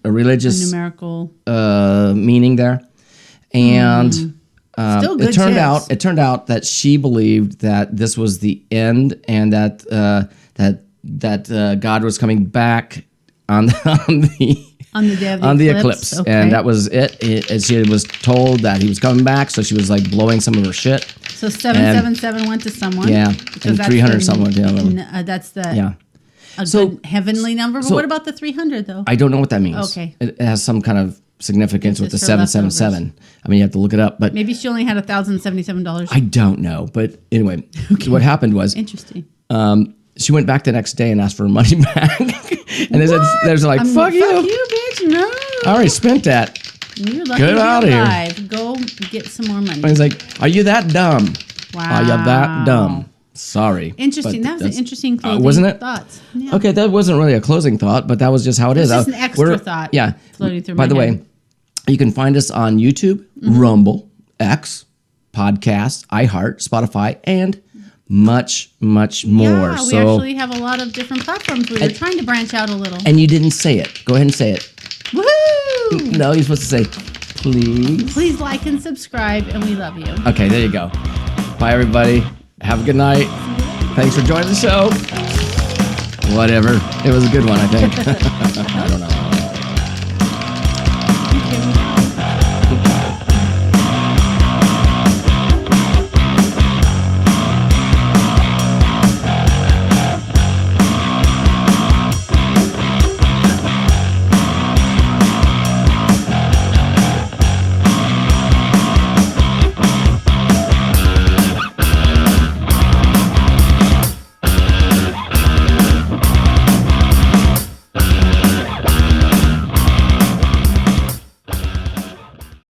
a religious numerical. meaning there, and Still good it turned tips. out that she believed that this was the end and that God was coming back on the On the day of the on the eclipse. eclipse, Okay. and that was it. She was told that he was coming back, so she was like blowing some of her shit. So 777 went to someone. Yeah, because and that's 300 the- someone, that's the Yeah, a So- good heavenly number. But so- what about the 300 though? I don't know what that means. Okay. It has some kind of significance with the It's her 777. I mean, you have to look it up, but Maybe she only had $1,077. I don't know. But anyway, what happened was Interesting. she went back the next day and asked for her money back. And they said, "There's like, fuck you. Fuck you, bitch. No. I already spent that." You're lucky Get to be outta here. alive. Go get some more money. And he's like, "Are you that dumb? Wow. Are you that dumb? Sorry." Interesting. But That was that's- an interesting closing wasn't it? thoughts. Yeah. Okay, that wasn't really a closing thought, but that was just how it is. just an extra We're- thought Yeah. floating through By my the way, head. you can find us on YouTube, Rumble, X, Podcast, iHeart, Spotify, and much, much more. Yeah, we So, actually have a lot of different platforms. We were trying to branch out a little. and you didn't say it. Go ahead and say it. Woohoo! No, you're supposed to say, please. Please like and subscribe, and we love you. Okay, there you go. Bye, everybody. Have a good night. Thanks for joining the show. Whatever. It was a good one, I think. I don't know. Okay.